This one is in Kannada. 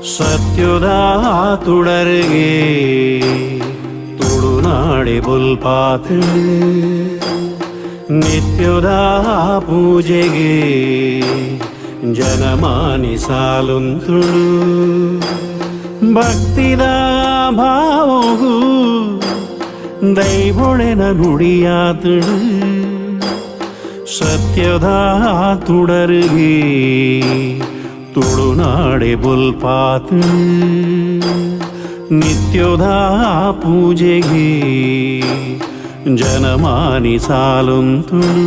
ಸತ್ಯದ ತುಡರಿಗೆ ತುಳುನಾಡೆ ಬುಲ್ಪಾತು ನಿತ್ಯದ ಪೂಜೆಗೆ ಜನಮಾನಿ ಸಾಲುಂತುಳು ಭಕ್ತಿದ ಭಾವವು ದೈವೊಳೆನ ನುಡಿಯಾತುಳು ಸತ್ಯದ ತುಡರಿಗೆ ತುಳುನಾಡೆ ಬುಲ್ಪಾತು ನಿತ್ಯದ ಪೂಜೆಗೆ ಜನಮಾನಿ ಸಾಲುಂತುಳು